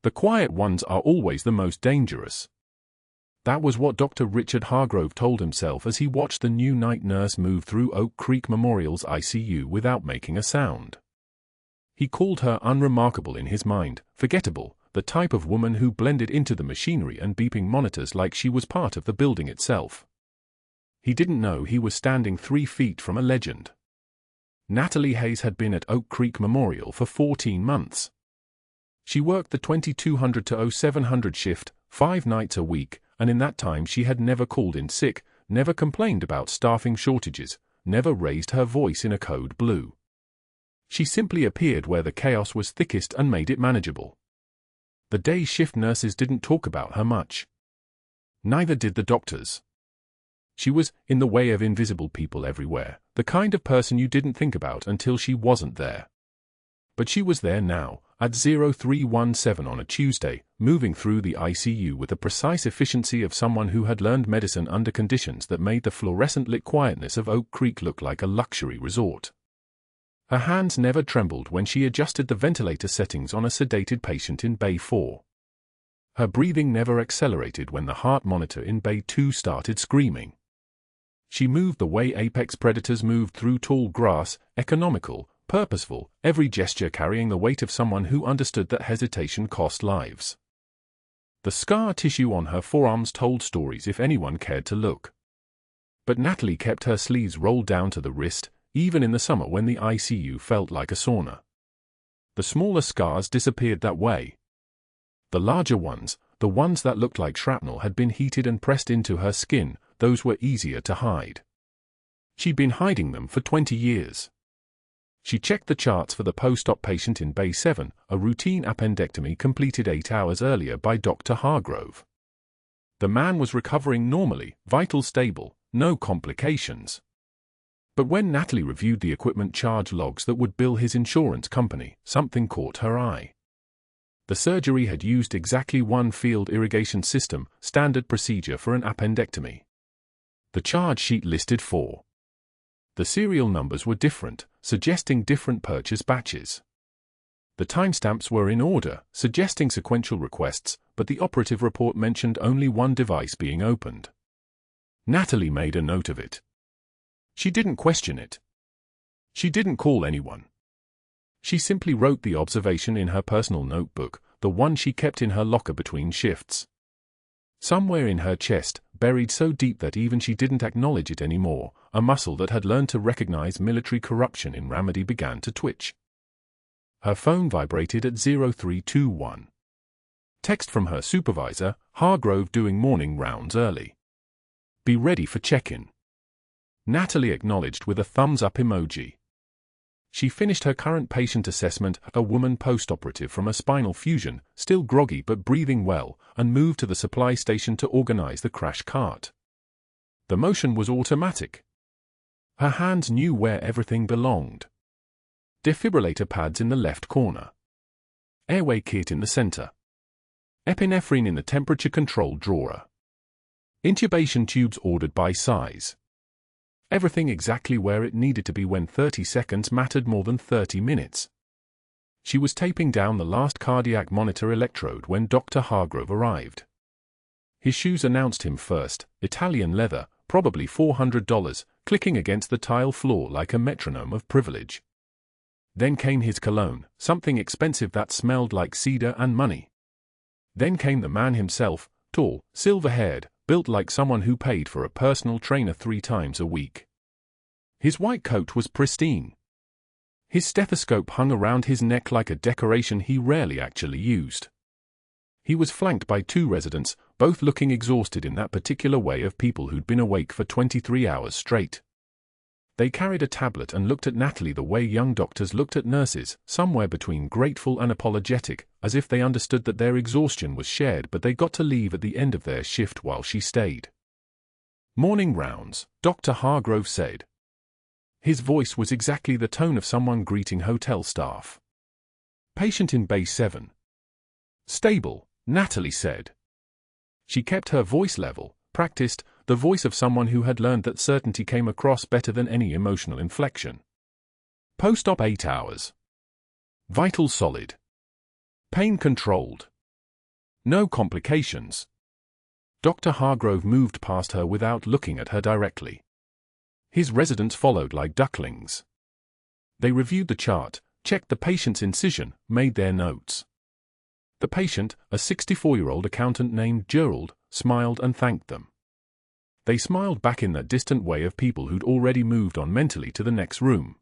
The quiet ones are always the most dangerous. That was what Dr. Richard Hargrove told himself as he watched the new night nurse move through Oak Creek Memorial's ICU without making a sound. He called her unremarkable in his mind, forgettable, the type of woman who blended into the machinery and beeping monitors like she was part of the building itself. He didn't know he was standing 3 feet from a legend. Natalie Hayes had been at Oak Creek Memorial for 14 months. She worked the 2200 to 0700 shift, 5 nights a week, and in that time she had never called in sick, never complained about staffing shortages, never raised her voice in a code blue. She simply appeared where the chaos was thickest and made it manageable. The day shift nurses didn't talk about her much. Neither did the doctors. She was in the way of invisible people everywhere, the kind of person you didn't think about until she wasn't there. But she was there now, at 0317 on a Tuesday, moving through the ICU with the precise efficiency of someone who had learned medicine under conditions that made the fluorescent-lit quietness of Oak Creek look like a luxury resort. Her hands never trembled when she adjusted the ventilator settings on a sedated patient in Bay 4. Her breathing never accelerated when the heart monitor in Bay 2 started screaming. She moved the way apex predators moved through tall grass, economical, purposeful, every gesture carrying the weight of someone who understood that hesitation cost lives. The scar tissue on her forearms told stories if anyone cared to look. But Natalie kept her sleeves rolled down to the wrist, even in the summer when the ICU felt like a sauna. The smaller scars disappeared that way. The larger ones, the ones that looked like shrapnel, had been heated and pressed into her skin. Those were easier to hide. She'd been hiding them for 20 years. She checked the charts for the post-op patient in Bay 7, a routine appendectomy completed 8 hours earlier by Dr. Hargrove. The man was recovering normally, vitals stable, no complications. But when Natalie reviewed the equipment charge logs that would bill his insurance company, something caught her eye. The surgery had used exactly one field irrigation system, standard procedure for an appendectomy. The charge sheet listed 4. The serial numbers were different, suggesting different purchase batches. The timestamps were in order, suggesting sequential requests, but the operative report mentioned only one device being opened. Natalie made a note of it. She didn't question it. She didn't call anyone. She simply wrote the observation in her personal notebook, the one she kept in her locker between shifts. Somewhere in her chest, buried so deep that even she didn't acknowledge it anymore, a muscle that had learned to recognize military corruption in Ramadi began to twitch. Her phone vibrated at 0321. Text from her supervisor, Hargrove doing morning rounds early. Be ready for check-in. Natalie acknowledged with a thumbs-up emoji. She finished her current patient assessment, a woman post-operative from a spinal fusion, still groggy but breathing well, and moved to the supply station to organize the crash cart. The motion was automatic. Her hands knew where everything belonged. Defibrillator pads in the left corner. Airway kit in the center. Epinephrine in the temperature-controlled drawer. Intubation tubes ordered by size. Everything exactly where it needed to be when 30 seconds mattered more than 30 minutes. She was taping down the last cardiac monitor electrode when Dr. Hargrove arrived. His shoes announced him first, Italian leather, probably $400, clicking against the tile floor like a metronome of privilege. Then came his cologne, something expensive that smelled like cedar and money. Then came the man himself, tall, silver-haired, built like someone who paid for a personal trainer 3 times a week. His white coat was pristine. His stethoscope hung around his neck like a decoration he rarely actually used. He was flanked by 2 residents, both looking exhausted in that particular way of people who'd been awake for 23 hours straight. They carried a tablet and looked at Natalie the way young doctors looked at nurses, somewhere between grateful and apologetic, as if they understood that their exhaustion was shared but they got to leave at the end of their shift while she stayed. Morning rounds, Dr. Hargrove said. His voice was exactly the tone of someone greeting hotel staff. Patient in Bay 7. Stable, Natalie said. She kept her voice level, practiced, the voice of someone who had learned that certainty came across better than any emotional inflection. Post-op 8 hours. Vital solid. Pain controlled. No complications. Dr. Hargrove moved past her without looking at her directly. His residents followed like ducklings. They reviewed the chart, checked the patient's incision, made their notes. The patient, a 64-year-old accountant named Gerald, smiled and thanked them. They smiled back in that distant way of people who'd already moved on mentally to the next room.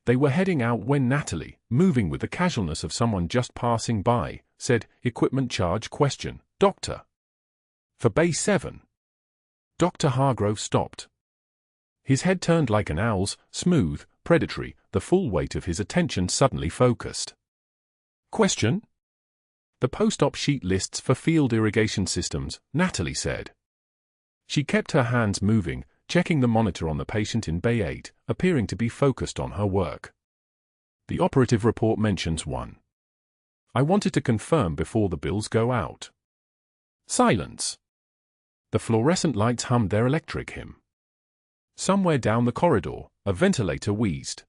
They were heading out when Natalie, moving with the casualness of someone just passing by, said, "Equipment charge question, doctor." "For Bay 7. Dr. Hargrove stopped. His head turned like an owl's, smooth, predatory, the full weight of his attention suddenly focused. "Question?" "The post-op sheet lists for field irrigation systems," Natalie said. She kept her hands moving, checking the monitor on the patient in Bay 8, appearing to be focused on her work. "The operative report mentions 1. I wanted to confirm before the bills go out." Silence. The fluorescent lights hummed their electric hymn. Somewhere down the corridor, a ventilator wheezed.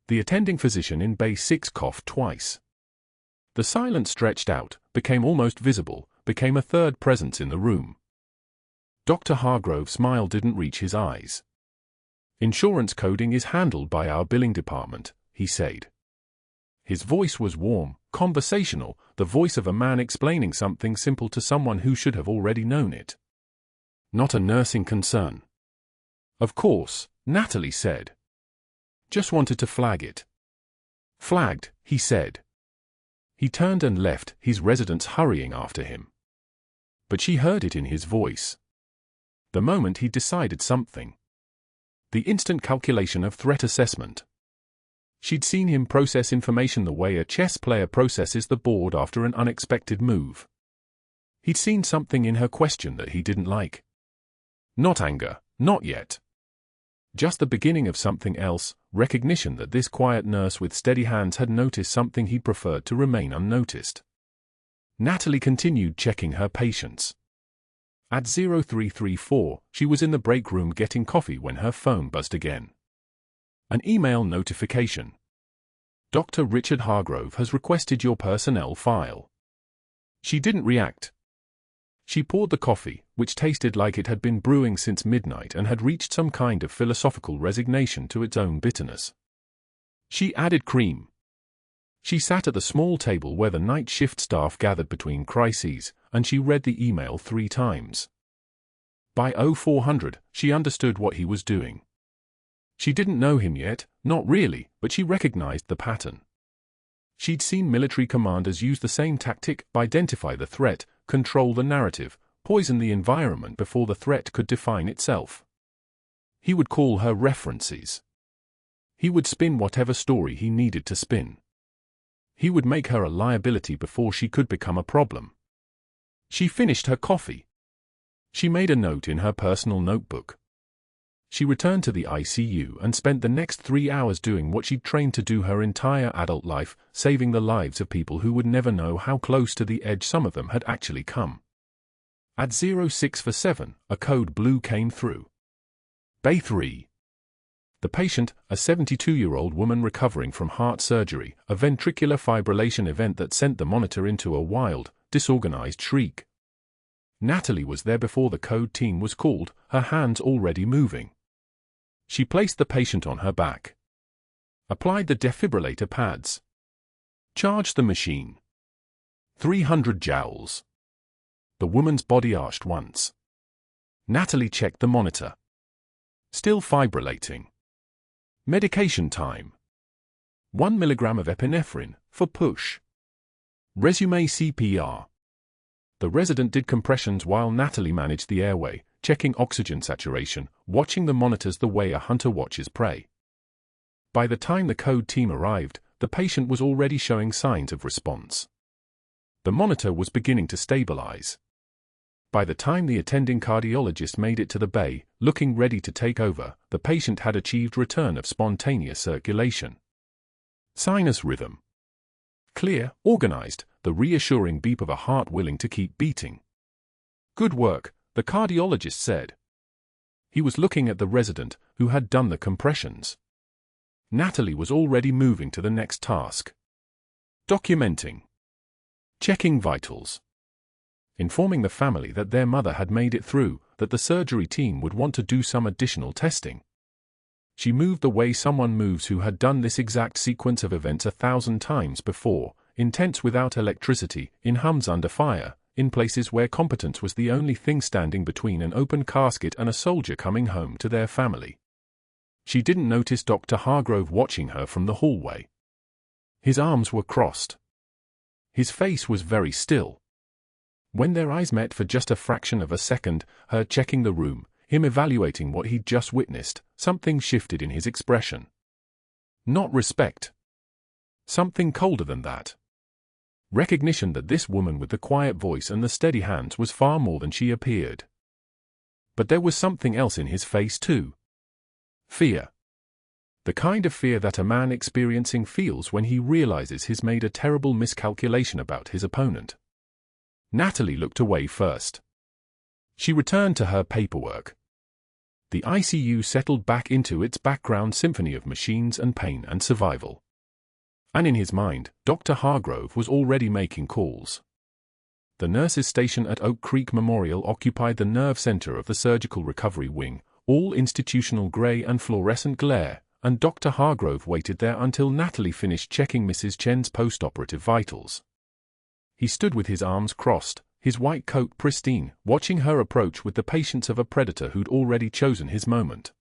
The attending physician in Bay 6 coughed twice. The silence stretched out, became almost visible, became a third presence in the room. Dr. Hargrove's smile didn't reach his eyes. "Insurance coding is handled by our billing department," he said. His voice was warm, conversational, the voice of a man explaining something simple to someone who should have already known it. "Not a nursing concern." "Of course," Natalie said. "Just wanted to flag it." "Flagged," he said. He turned and left, his residents hurrying after him. But she heard it in his voice. The moment he decided something. The instant calculation of threat assessment. She'd seen him process information the way a chess player processes the board after an unexpected move. He'd seen something in her question that he didn't like. Not anger, not yet. Just the beginning of something else, recognition that this quiet nurse with steady hands had noticed something he'd preferred to remain unnoticed. Natalie continued checking her patients. At 0334, she was in the break room getting coffee when her phone buzzed again. An email notification. "Dr. Richard Hargrove has requested your personnel file." She didn't react. She poured the coffee, which tasted like it had been brewing since midnight and had reached some kind of philosophical resignation to its own bitterness. She added cream. She sat at the small table where the night shift staff gathered between crises, and she read the email 3 times. By 0400, she understood what he was doing. She didn't know him yet, not really, but she recognized the pattern. She'd seen military commanders use the same tactic: identify the threat, control the narrative, poison the environment before the threat could define itself. He would call her references. He would spin whatever story he needed to spin. He would make her a liability before she could become a problem. She finished her coffee. She made a note in her personal notebook. She returned to the ICU and spent the next 3 hours doing what she'd trained to do her entire adult life, saving the lives of people who would never know how close to the edge some of them had actually come. At 0647, a code blue came through. Bay 3. The patient, a 72-year-old woman recovering from heart surgery, a ventricular fibrillation event that sent the monitor into a wild, disorganized shriek. Natalie was there before the code team was called, her hands already moving. She placed the patient on her back. Applied the defibrillator pads. Charged the machine. 300 joules. The woman's body arched once. Natalie checked the monitor. Still fibrillating. Medication time. 1 milligram of epinephrine, for push. Resume CPR. The resident did compressions while Natalie managed the airway, checking oxygen saturation, watching the monitors the way a hunter watches prey. By the time the code team arrived, the patient was already showing signs of response. The monitor was beginning to stabilize. By the time the attending cardiologist made it to the bay, looking ready to take over, the patient had achieved return of spontaneous circulation. Sinus rhythm. Clear, organized, the reassuring beep of a heart willing to keep beating. Good work, the cardiologist said. He was looking at the resident, who had done the compressions. Natalie was already moving to the next task. Documenting. Checking vitals. informing the family that their mother had made it through, that the surgery team would want to do some additional testing. She moved the way someone moves who had done this exact sequence of events 1,000 times before, in tents without electricity, in hums under fire, in places where competence was the only thing standing between an open casket and a soldier coming home to their family. She didn't notice Dr. Hargrove watching her from the hallway. His arms were crossed. His face was very still. When their eyes met for just a fraction of a second, her checking the room, him evaluating what he'd just witnessed, something shifted in his expression. Not respect. Something colder than that. Recognition that this woman with the quiet voice and the steady hands was far more than she appeared. But there was something else in his face too. Fear. The kind of fear that a man experiencing feels when he realizes he's made a terrible miscalculation about his opponent. Natalie looked away first. She returned to her paperwork. The ICU settled back into its background symphony of machines and pain and survival. And in his mind, Dr. Hargrove was already making calls. The nurses' station at Oak Creek Memorial occupied the nerve center of the surgical recovery wing, all institutional gray and fluorescent glare, and Dr. Hargrove waited there until Natalie finished checking Mrs. Chen's post-operative vitals. He stood with his arms crossed, his white coat pristine, watching her approach with the patience of a predator who'd already chosen his moment.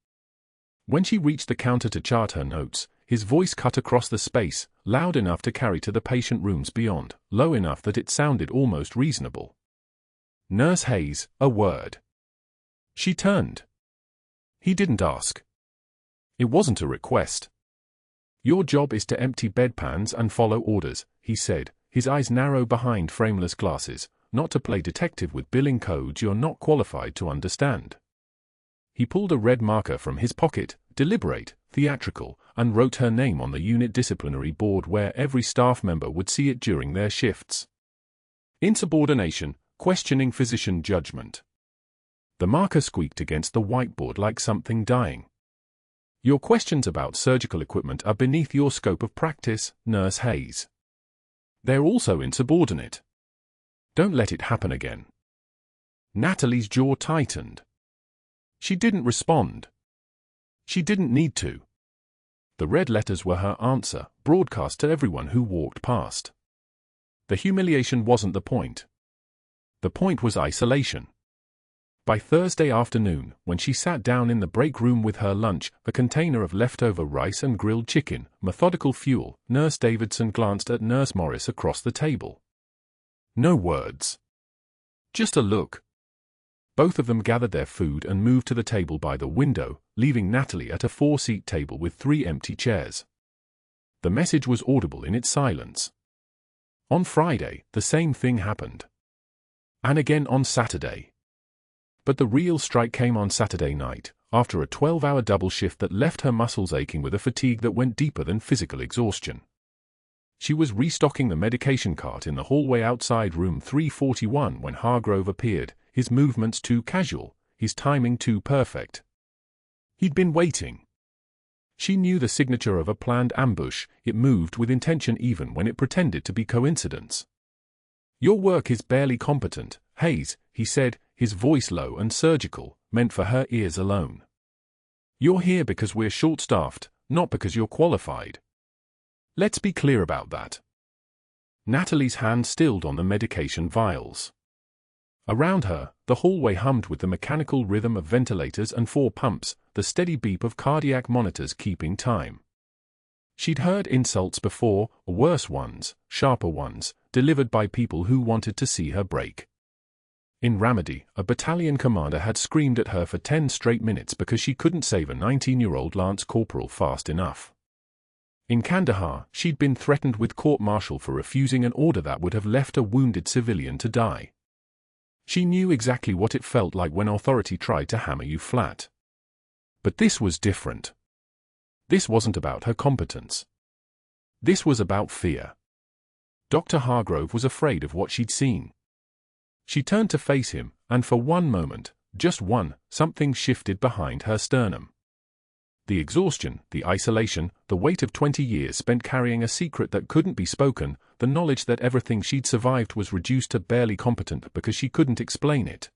When she reached the counter to chart her notes, his voice cut across the space, loud enough to carry to the patient rooms beyond, low enough that it sounded almost reasonable. "Nurse Hayes, a word." She turned. He didn't ask. It wasn't a request. "Your job is to empty bedpans and follow orders," he said, his eyes narrow behind frameless glasses, "not to play detective with billing codes you're not qualified to understand." He pulled a red marker from his pocket, deliberate, theatrical, and wrote her name on the unit disciplinary board where every staff member would see it during their shifts. Insubordination, questioning physician judgment. The marker squeaked against the whiteboard like something dying. "Your questions about surgical equipment are beneath your scope of practice, Nurse Hayes. They're also insubordinate. Don't let it happen again." Natalie's jaw tightened. She didn't respond. She didn't need to. The red letters were her answer, broadcast to everyone who walked past. The humiliation wasn't the point. The point was isolation. By Thursday afternoon, when she sat down in the break room with her lunch, a container of leftover rice and grilled chicken, methodical fuel, Nurse Davidson glanced at Nurse Morris across the table. No words. Just a look. Both of them gathered their food and moved to the table by the window, leaving Natalie at a 4-seat table with 3 empty chairs. The message was audible in its silence. On Friday, the same thing happened. And again on Saturday. But the real strike came on Saturday night, after a 12-hour double shift that left her muscles aching with a fatigue that went deeper than physical exhaustion. She was restocking the medication cart in the hallway outside room 341 when Hargrove appeared, his movements too casual, his timing too perfect. He'd been waiting. She knew the signature of a planned ambush, it moved with intention even when it pretended to be coincidence. "Your work is barely competent, Hayes," he said, his voice low and surgical, meant for her ears alone. "You're here because we're short-staffed, not because you're qualified. Let's be clear about that." Natalie's hand stilled on the medication vials. Around her, the hallway hummed with the mechanical rhythm of ventilators and 4 pumps, the steady beep of cardiac monitors keeping time. She'd heard insults before, worse ones, sharper ones, delivered by people who wanted to see her break. In Ramadi, a battalion commander had screamed at her for 10 straight minutes because she couldn't save a 19-year-old lance corporal fast enough. In Kandahar, she'd been threatened with court-martial for refusing an order that would have left a wounded civilian to die. She knew exactly what it felt like when authority tried to hammer you flat. But this was different. This wasn't about her competence. This was about fear. Dr. Hargrove was afraid of what she'd seen. She turned to face him, and for one moment, just one, something shifted behind her sternum. The exhaustion, the isolation, the weight of 20 years spent carrying a secret that couldn't be spoken, the knowledge that everything she'd survived was reduced to barely competent because she couldn't explain it.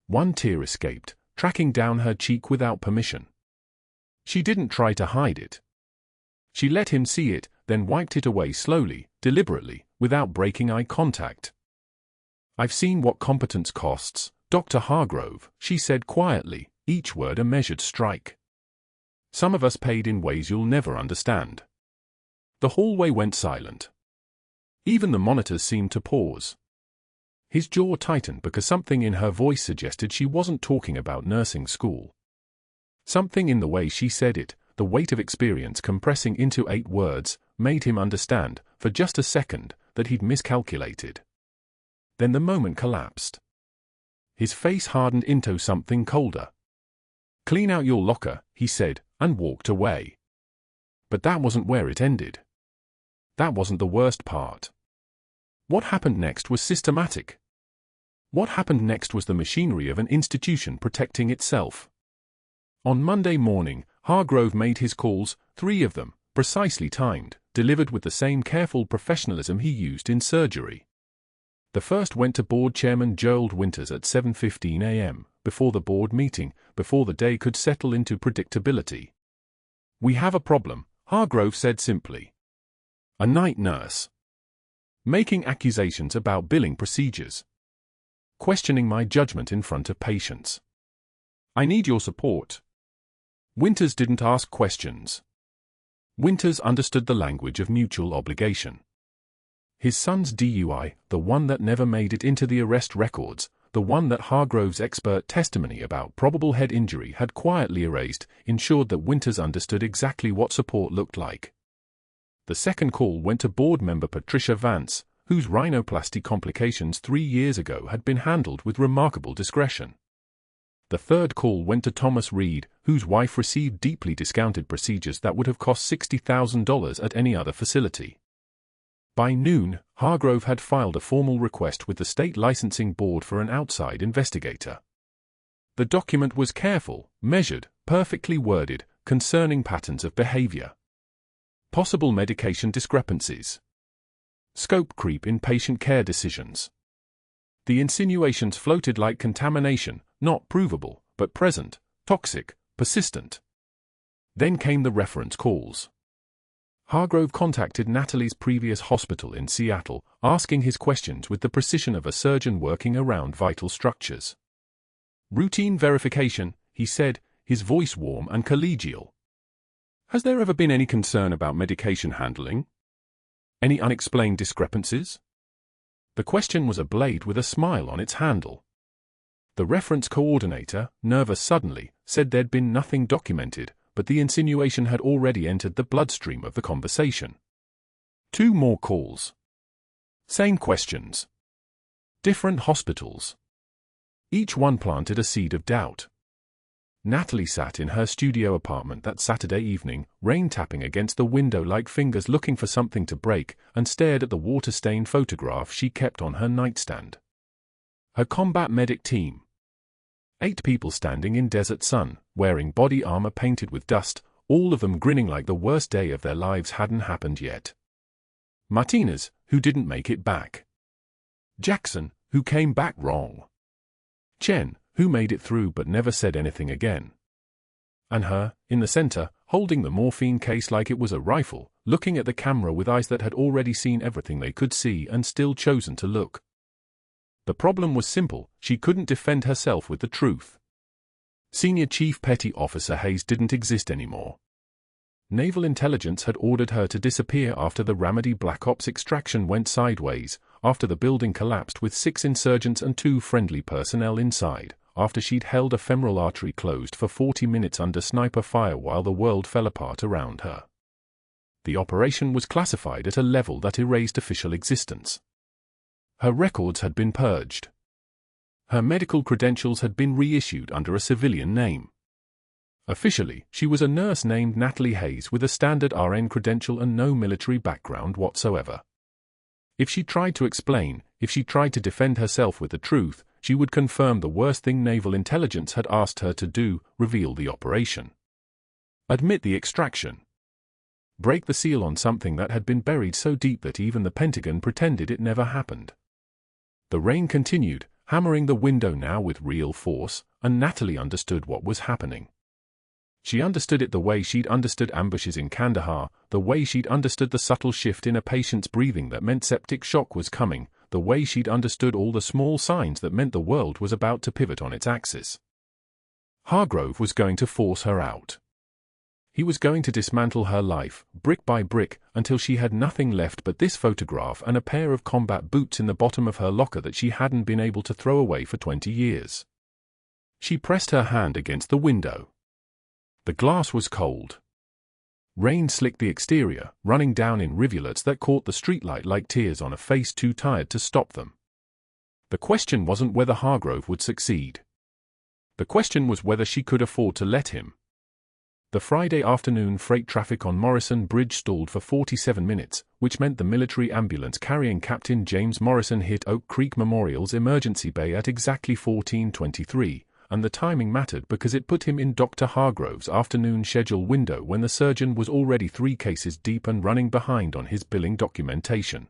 One tear escaped, tracking down her cheek without permission. She didn't try to hide it. She let him see it, then wiped it away slowly, deliberately, without breaking eye contact. "I've seen what competence costs, Dr. Hargrove," she said quietly, each word a measured strike. "Some of us paid in ways you'll never understand." The hallway went silent. Even the monitors seemed to pause. His jaw tightened because something in her voice suggested she wasn't talking about nursing school. Something in the way she said it, the weight of experience compressing into 8 words, made him understand, for just a second, that he'd miscalculated. Then the moment collapsed. His face hardened into something colder. "Clean out your locker," he said, and walked away. But that wasn't where it ended. That wasn't the worst part. What happened next was systematic. What happened next was the machinery of an institution protecting itself. On Monday morning, Hargrove made his calls, 3 of them, precisely timed, delivered with the same careful professionalism he used in surgery. The first went to board chairman Gerald Winters at 7:15 a.m., before the board meeting, before the day could settle into predictability. "We have a problem," Hargrove said simply. "A night nurse. Making accusations about billing procedures. Questioning my judgment in front of patients. I need your support." Winters didn't ask questions. Winters understood the language of mutual obligation. His son's DUI, the one that never made it into the arrest records, the one that Hargrove's expert testimony about probable head injury had quietly erased, ensured that Winters understood exactly what support looked like. The second call went to board member Patricia Vance, whose rhinoplasty complications 3 years ago had been handled with remarkable discretion. The third call went to Thomas Reed, whose wife received deeply discounted procedures that would have cost $60,000 at any other facility. By noon, Hargrove had filed a formal request with the state licensing board for an outside investigator. The document was careful, measured, perfectly worded, concerning patterns of behavior. Possible medication discrepancies. Scope creep in patient care decisions. The insinuations floated like contamination, not provable, but present, toxic, persistent. Then came the reference calls. Hargrove contacted Natalie's previous hospital in Seattle, asking his questions with the precision of a surgeon working around vital structures. "Routine verification," he said, his voice warm and collegial. "Has there ever been any concern about medication handling? Any unexplained discrepancies?" The question was a blade with a smile on its handle. The reference coordinator, nervous suddenly, said there'd been nothing documented, but the insinuation had already entered the bloodstream of the conversation. 2 more calls. Same questions. Different hospitals. Each one planted a seed of doubt. Natalie sat in her studio apartment that Saturday evening, rain tapping against the window like fingers looking for something to break, and stared at the water-stained photograph she kept on her nightstand. Her combat medic team. 8 people standing in desert sun, wearing body armor painted with dust, all of them grinning like the worst day of their lives hadn't happened yet. Martinez, who didn't make it back. Jackson, who came back wrong. Chen, who made it through but never said anything again. And her, in the center, holding the morphine case like it was a rifle, looking at the camera with eyes that had already seen everything they could see and still chosen to look. The problem was simple: she couldn't defend herself with the truth. Senior Chief Petty Officer Hayes didn't exist anymore. Naval Intelligence had ordered her to disappear after the Ramadi Black Ops extraction went sideways, after the building collapsed with 6 insurgents and 2 friendly personnel inside, after she'd held a femoral artery closed for 40 minutes under sniper fire while the world fell apart around her. The operation was classified at a level that erased official existence. Her records had been purged. Her medical credentials had been reissued under a civilian name. Officially, she was a nurse named Natalie Hayes with a standard RN credential and no military background whatsoever. If she tried to explain, if she tried to defend herself with the truth, she would confirm the worst thing Naval Intelligence had asked her to do: reveal the operation. Admit the extraction. Break the seal on something that had been buried so deep that even the Pentagon pretended it never happened. The rain continued, hammering the window now with real force, and Natalie understood what was happening. She understood it the way she'd understood ambushes in Kandahar, the way she'd understood the subtle shift in a patient's breathing that meant septic shock was coming, the way she'd understood all the small signs that meant the world was about to pivot on its axis. Hargrove was going to force her out. He was going to dismantle her life, brick by brick, until she had nothing left but this photograph and a pair of combat boots in the bottom of her locker that she hadn't been able to throw away for 20 years. She pressed her hand against the window. The glass was cold. Rain slicked the exterior, running down in rivulets that caught the streetlight like tears on a face too tired to stop them. The question wasn't whether Hargrove would succeed. The question was whether she could afford to let him. The Friday afternoon freight traffic on Morrison Bridge stalled for 47 minutes, which meant the military ambulance carrying Captain James Morrison hit Oak Creek Memorial's emergency bay at exactly 14:23, and the timing mattered because it put him in Dr. Hargrove's afternoon schedule window when the surgeon was already 3 cases deep and running behind on his billing documentation.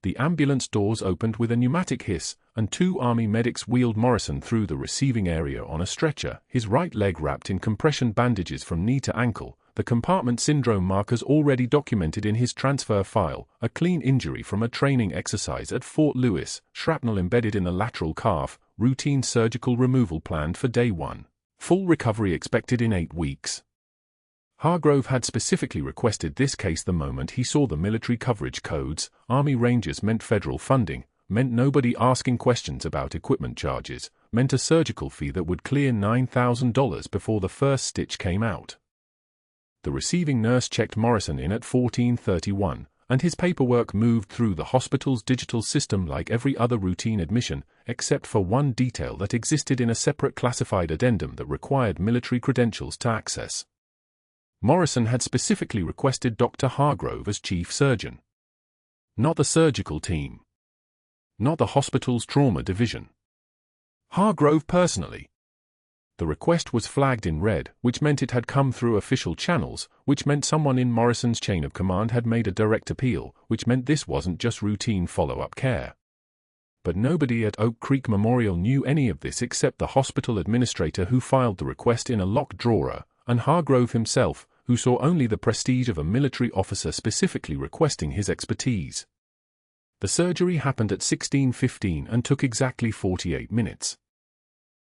The ambulance doors opened with a pneumatic hiss, and 2 Army medics wheeled Morrison through the receiving area on a stretcher, his right leg wrapped in compression bandages from knee to ankle, the compartment syndrome markers already documented in his transfer file, a clean injury from a training exercise at Fort Lewis, shrapnel embedded in the lateral calf, routine surgical removal planned for day 1. Full recovery expected in 8 weeks. Hargrove had specifically requested this case the moment he saw the military coverage codes. Army Rangers meant federal funding, meant nobody asking questions about equipment charges, meant a surgical fee that would clear $9,000 before the first stitch came out. The receiving nurse checked Morrison in at 14:31, and his paperwork moved through the hospital's digital system like every other routine admission, except for one detail that existed in a separate classified addendum that required military credentials to access. Morrison had specifically requested Dr. Hargrove as chief surgeon. Not the surgical team. Not the hospital's trauma division. Hargrove personally. The request was flagged in red, which meant it had come through official channels, which meant someone in Morrison's chain of command had made a direct appeal, which meant this wasn't just routine follow-up care. But nobody at Oak Creek Memorial knew any of this except the hospital administrator who filed the request in a locked drawer, and Hargrove himself, who saw only the prestige of a military officer specifically requesting his expertise. The surgery happened at 16:15 and took exactly 48 minutes.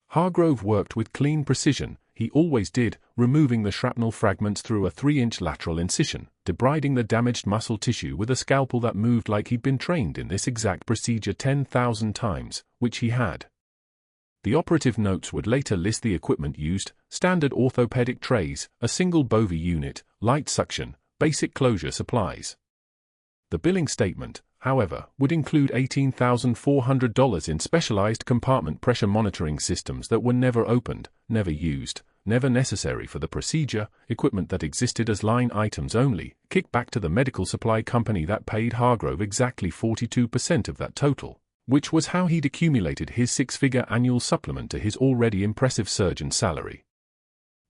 Hargrove worked with clean precision, he always did, removing the shrapnel fragments through a 3-inch lateral incision, debriding the damaged muscle tissue with a scalpel that moved like he'd been trained in this exact procedure 10,000 times, which he had. The operative notes would later list the equipment used: standard orthopedic trays, a single Bovie unit, light suction, basic closure supplies. The billing statement, however, would include $18,400 in specialized compartment pressure monitoring systems that were never opened, never used, never necessary for the procedure, equipment that existed as line items only, kicked back to the medical supply company that paid Hargrove exactly 42% of that total, which was how he'd accumulated his 6-figure annual supplement to his already impressive surgeon salary.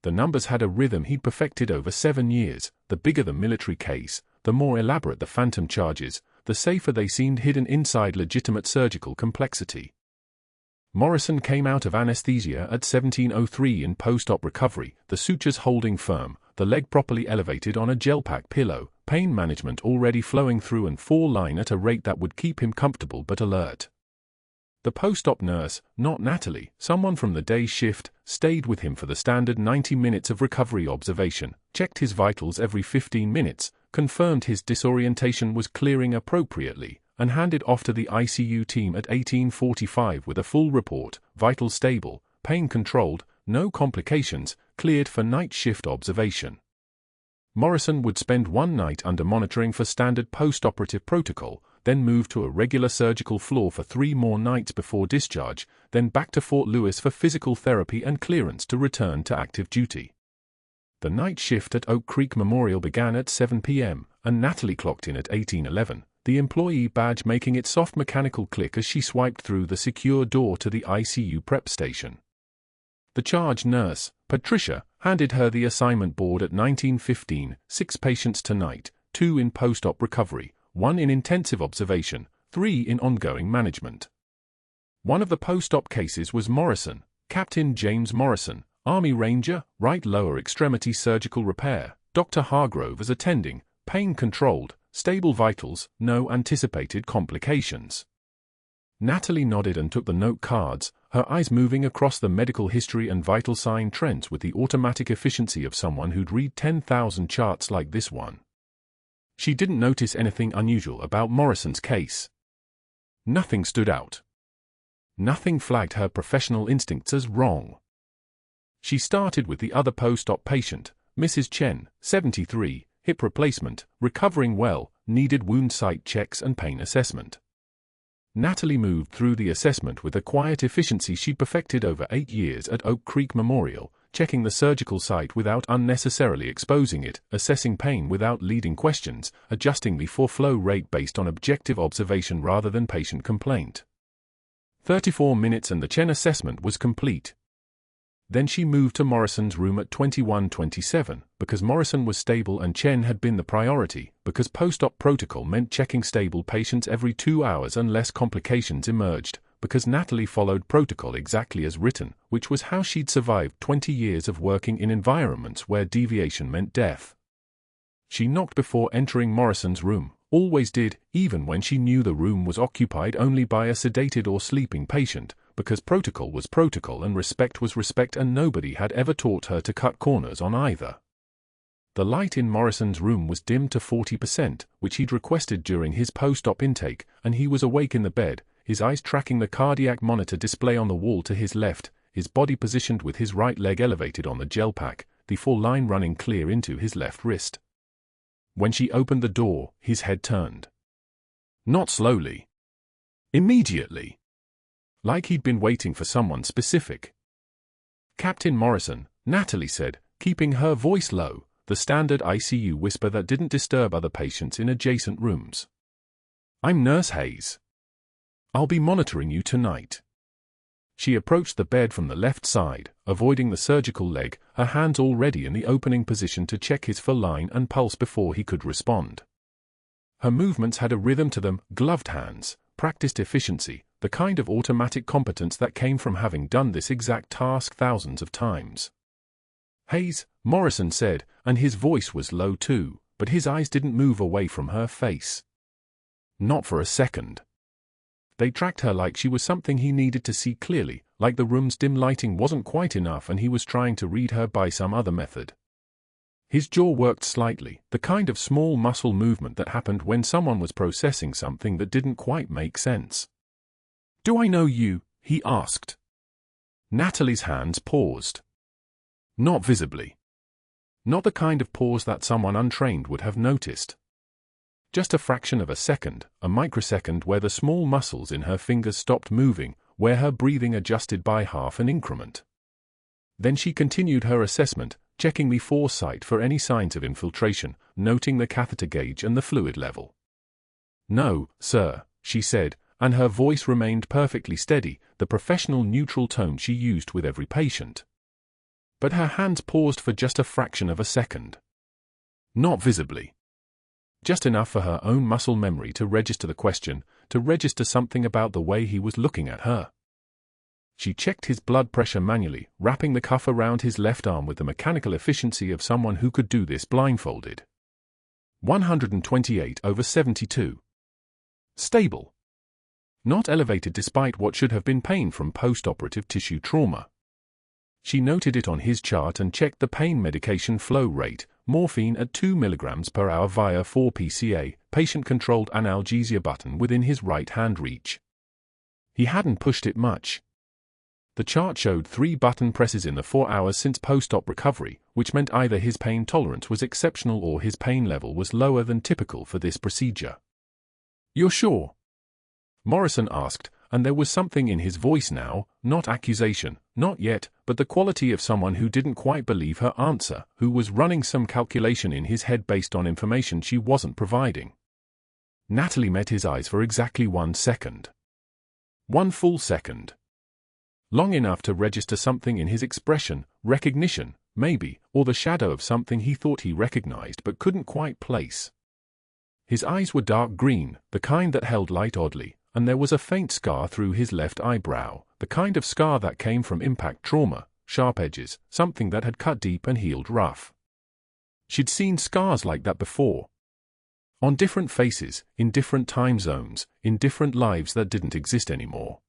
The numbers had a rhythm he'd perfected over 7 years. The bigger the military case, the more elaborate the phantom charges, the safer they seemed hidden inside legitimate surgical complexity. Morrison came out of anesthesia at 17:03 in post-op recovery, the sutures holding firm, the leg properly elevated on a gel-pack pillow, pain management already flowing through and fall line at a rate that would keep him comfortable but alert. The post-op nurse, not Natalie, someone from the day shift, stayed with him for the standard 90 minutes of recovery observation, checked his vitals every 15 minutes, confirmed his disorientation was clearing appropriately, and handed off to the ICU team at 18:45 with a full report: vitals stable, pain controlled, no complications, cleared for night shift observation. Morrison would spend 1 night under monitoring for standard post-operative protocol, then move to a regular surgical floor for 3 more nights before discharge, then back to Fort Lewis for physical therapy and clearance to return to active duty. The night shift at Oak Creek Memorial began at 7 p.m., and Natalie clocked in at 18:11, the employee badge making its soft mechanical click as she swiped through the secure door to the ICU prep station. The charge nurse, Patricia handed her the assignment board at 19:15, 6 patients tonight, 2 in post-op recovery, 1 in intensive observation, 3 in ongoing management. One of the post-op cases was Morrison, Captain James Morrison, Army Ranger, right lower extremity surgical repair. Dr. Hargrove is attending, pain-controlled, stable vitals, no anticipated complications. Natalie nodded and took the note cards, her eyes moving across the medical history and vital sign trends with the automatic efficiency of someone who'd read 10,000 charts like this one. She didn't notice anything unusual about Morrison's case. Nothing stood out. Nothing flagged her professional instincts as wrong. She started with the other post-op patient, Mrs. Chen, 73, hip replacement, recovering well, needed wound site checks and pain assessment. Natalie moved through the assessment with a quiet efficiency she'd perfected over 8 years at Oak Creek Memorial, checking the surgical site without unnecessarily exposing it, assessing pain without leading questions, adjusting the flow rate based on objective observation rather than patient complaint. 34 minutes and the Chen assessment was complete. Then she moved to Morrison's room at 21:27, because Morrison was stable and Chen had been the priority, because post-op protocol meant checking stable patients every 2 hours unless complications emerged, because Natalie followed protocol exactly as written, which was how she'd survived 20 years of working in environments where deviation meant death. She knocked before entering Morrison's room, always did, even when she knew the room was occupied only by a sedated or sleeping patient, because protocol was protocol and respect was respect and nobody had ever taught her to cut corners on either. The light in Morrison's room was dimmed to 40%, which he'd requested during his post-op intake, and he was awake in the bed, his eyes tracking the cardiac monitor display on the wall to his left, his body positioned with his right leg elevated on the gel pack, the full line running clear into his left wrist. When she opened the door, his head turned. Not slowly. Immediately. Like he'd been waiting for someone specific. Captain Morrison, Natalie said, keeping her voice low, the standard ICU whisper that didn't disturb other patients in adjacent rooms. I'm Nurse Hayes. I'll be monitoring you tonight. She approached the bed from the left side, avoiding the surgical leg, her hands already in the opening position to check his full line and pulse before he could respond. Her movements had a rhythm to them, gloved hands, practiced efficiency, the kind of automatic competence that came from having done this exact task thousands of times. Hayes, Morrison said, and his voice was low too, but his eyes didn't move away from her face. Not for a second. They tracked her like she was something he needed to see clearly, like the room's dim lighting wasn't quite enough and he was trying to read her by some other method. His jaw worked slightly, the kind of small muscle movement that happened when someone was processing something that didn't quite make sense. Do I know you? He asked. Natalie's hands paused. Not visibly. Not the kind of pause that someone untrained would have noticed. Just a fraction of a second, a microsecond where the small muscles in her fingers stopped moving, where her breathing adjusted by half an increment. Then she continued her assessment, checking the foresight for any signs of infiltration, noting the catheter gauge and the fluid level. No, sir, she said, and her voice remained perfectly steady, the professional neutral tone she used with every patient. But her hands paused for just a fraction of a second. Not visibly. Just enough for her own muscle memory to register the question, to register something about the way he was looking at her. She checked his blood pressure manually, wrapping the cuff around his left arm with the mechanical efficiency of someone who could do this blindfolded. 128/72. Stable. Not elevated despite what should have been pain from post-operative tissue trauma. She noted it on his chart and checked the pain medication flow rate, morphine at 2 mg per hour via 4-PCA, patient-controlled analgesia button within his right hand reach. He hadn't pushed it much. The chart showed 3 button presses in the 4 hours since post-op recovery, which meant either his pain tolerance was exceptional or his pain level was lower than typical for this procedure. You're sure? Morrison asked, and there was something in his voice now, not accusation, not yet, but the quality of someone who didn't quite believe her answer, who was running some calculation in his head based on information she wasn't providing. Natalie met his eyes for exactly 1 second. 1 full second. long enough to register something in his expression, recognition, maybe, or the shadow of something he thought he recognized but couldn't quite place. His eyes were dark green, the kind that held light oddly, and there was a faint scar through his left eyebrow, the kind of scar that came from impact trauma, sharp edges, something that had cut deep and healed rough. She'd seen scars like that before. On different faces, in different time zones, in different lives that didn't exist anymore.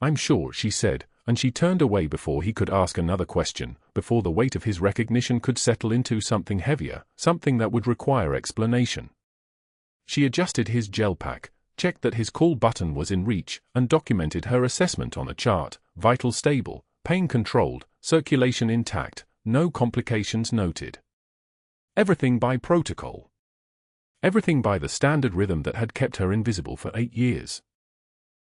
"I'm sure," she said, and she turned away before he could ask another question, before the weight of his recognition could settle into something heavier, something that would require explanation. She adjusted his gel pack, checked that his call button was in reach, and documented her assessment on a chart: vital stable, pain controlled, circulation intact, no complications noted. Everything by protocol. Everything by the standard rhythm that had kept her invisible for 8 years.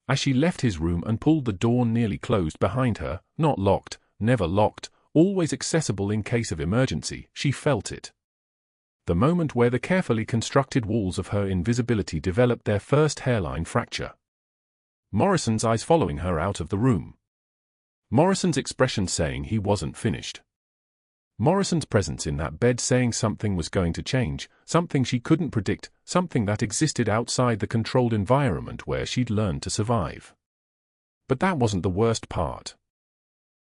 As she left his room and pulled the door nearly closed behind her, not locked, never locked, always accessible in case of emergency, she felt it. The moment where the carefully constructed walls of her invisibility developed their first hairline fracture. Morrison's eyes following her out of the room. Morrison's expression saying he wasn't finished. Morrison's presence in that bed saying something was going to change, something she couldn't predict, something that existed outside the controlled environment where she'd learned to survive. But that wasn't the worst part.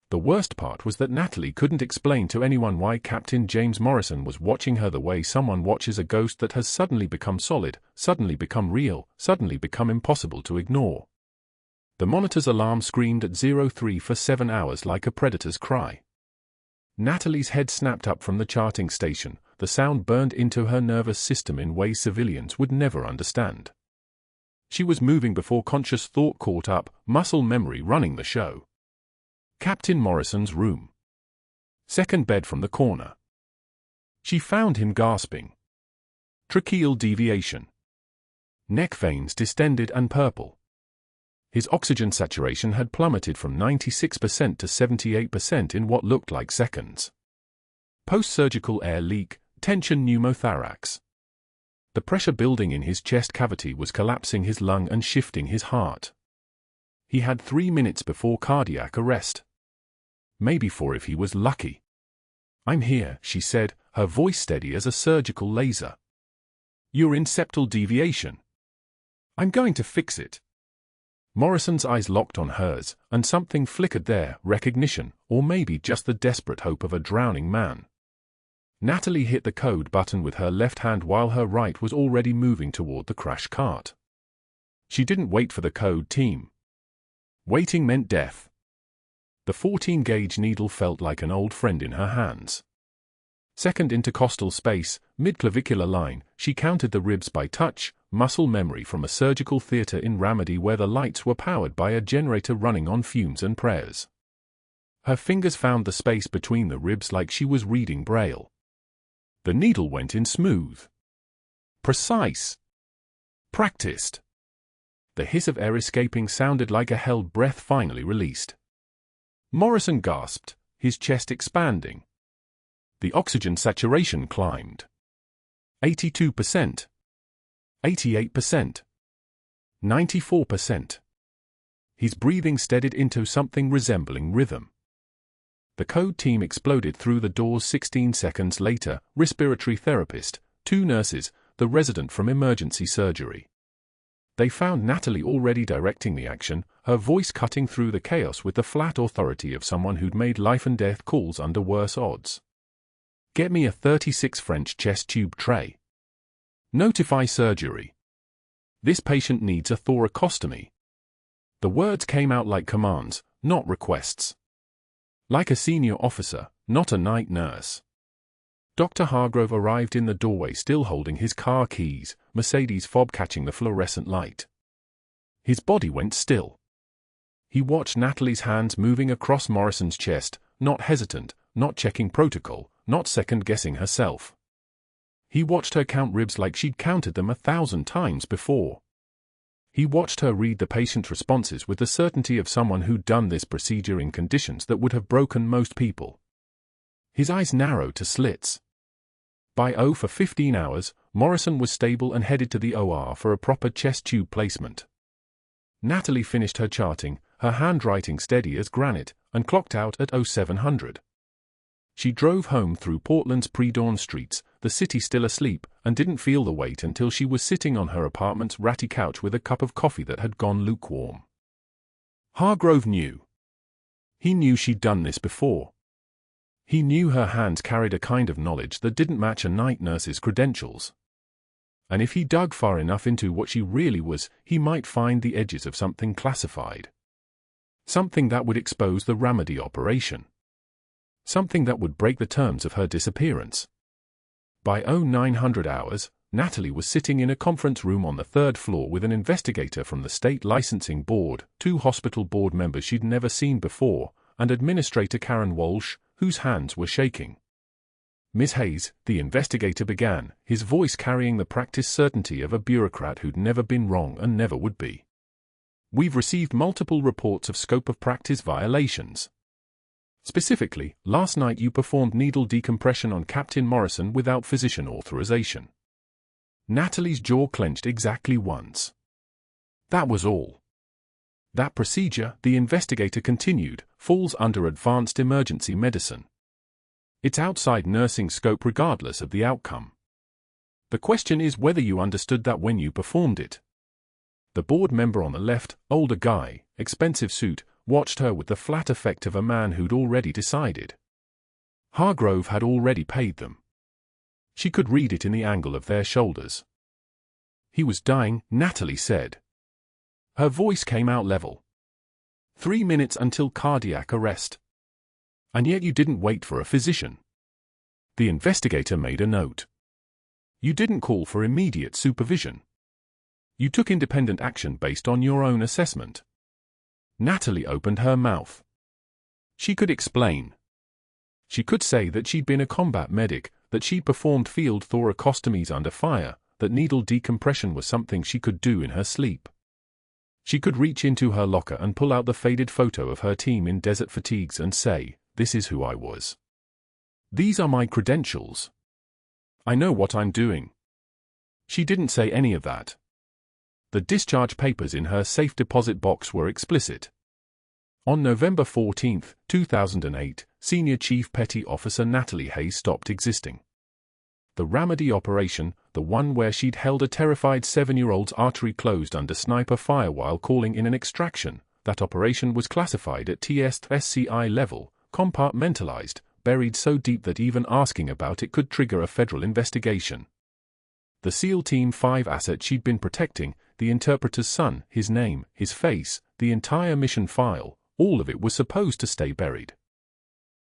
The worst part was that Natalie couldn't explain to anyone why Captain James Morrison was watching her the way someone watches a ghost that has suddenly become solid, suddenly become real, suddenly become impossible to ignore. The monitor's alarm screamed at 03 for 7 hours like a predator's cry. Natalie's head snapped up from the charting station, the sound burned into her nervous system in ways civilians would never understand. She was moving before conscious thought caught up, muscle memory running the show. Captain Morrison's room. Second bed from the corner. She found him gasping. Tracheal deviation. Neck veins distended and purple. His oxygen saturation had plummeted from 96% to 78% in what looked like seconds. Post-surgical air leak, tension pneumothorax. The pressure building in his chest cavity was collapsing his lung and shifting his heart. He had 3 minutes before cardiac arrest. Maybe 4 if he was lucky. "I'm here," she said, her voice steady as a surgical laser. "You're in septal deviation. I'm going to fix it." Morrison's eyes locked on hers, and something flickered there, recognition, or maybe just the desperate hope of a drowning man. Natalie hit the code button with her left hand while her right was already moving toward the crash cart. She didn't wait for the code team. Waiting meant death. The 14-gauge needle felt like an old friend in her hands. Second intercostal space, mid-clavicular line, she counted the ribs by touch, muscle memory from a surgical theater in Ramadi where the lights were powered by a generator running on fumes and prayers. Her fingers found the space between the ribs like she was reading Braille. The needle went in smooth. Precise. Practiced. The hiss of air escaping sounded like a held breath finally released. Morrison gasped, his chest expanding. The oxygen saturation climbed. 82%. 88%. 94%. His breathing steadied into something resembling rhythm. The code team exploded through the doors 16 seconds later, respiratory therapist, 2 nurses, the resident from emergency surgery. They found Natalie already directing the action, her voice cutting through the chaos with the flat authority of someone who'd made life-and-death calls under worse odds. "Get me a 36 French chest tube tray. Notify surgery. This patient needs a thoracostomy." The words came out like commands, not requests. Like a senior officer, not a night nurse. Dr. Hargrove arrived in the doorway still holding his car keys, Mercedes fob catching the fluorescent light. His body went still. He watched Natalie's hands moving across Morrison's chest, not hesitant, not checking protocol, not second-guessing herself. He watched her count ribs like she'd counted them 1,000 times before. He watched her read the patient's responses with the certainty of someone who'd done this procedure in conditions that would have broken most people. His eyes narrowed to slits. By 0 for 15 hours, Morrison was stable and headed to the OR for a proper chest tube placement. Natalie finished her charting, her handwriting steady as granite, and clocked out at 0700. She drove home through Portland's pre-dawn streets, the city still asleep, and didn't feel the weight until she was sitting on her apartment's ratty couch with a cup of coffee that had gone lukewarm. Hargrove knew. He knew she'd done this before. He knew her hands carried a kind of knowledge that didn't match a night nurse's credentials. And if he dug far enough into what she really was, he might find the edges of something classified. Something that would expose the Ramadi operation. Something that would break the terms of her disappearance. By 0900 hours, Natalie was sitting in a conference room on the third floor with an investigator from the State Licensing Board, 2 hospital board members she'd never seen before, and Administrator Karen Walsh, whose hands were shaking. "Miss Hayes," the investigator began, his voice carrying the practiced certainty of a bureaucrat who'd never been wrong and never would be. "We've received multiple reports of scope of practice violations. Specifically, last night you performed needle decompression on Captain Morrison without physician authorization." Natalie's jaw clenched exactly once. That was all. That procedure, the investigator continued, falls under advanced emergency medicine. It's outside nursing scope regardless of the outcome. The question is whether you understood that when you performed it. The board member on the left, older guy, expensive suit, watched her with the flat effect of a man who'd already decided. Hargrove had already paid them. She could read it in the angle of their shoulders. "He was dying," Natalie said. Her voice came out level. 3 minutes until cardiac arrest. And yet you didn't wait for a physician. The investigator made a note. You didn't call for immediate supervision. You took independent action based on your own assessment. Natalie opened her mouth. She could explain. She could say that she'd been a combat medic, that she'd performed field thoracostomies under fire, that needle decompression was something she could do in her sleep. She could reach into her locker and pull out the faded photo of her team in desert fatigues and say, "This is who I was. These are my credentials. I know what I'm doing." She didn't say any of that. The discharge papers in her safe deposit box were explicit. On November 14, 2008, Senior Chief Petty Officer Natalie Hayes stopped existing. The Ramadi operation, the one where she'd held a terrified 7-year-old's artery closed under sniper fire while calling in an extraction, that operation was classified at TSSCI level, compartmentalized, buried so deep that even asking about it could trigger a federal investigation. The SEAL Team 5 asset she'd been protecting, the interpreter's son, his name, his face, the entire mission file, all of it was supposed to stay buried.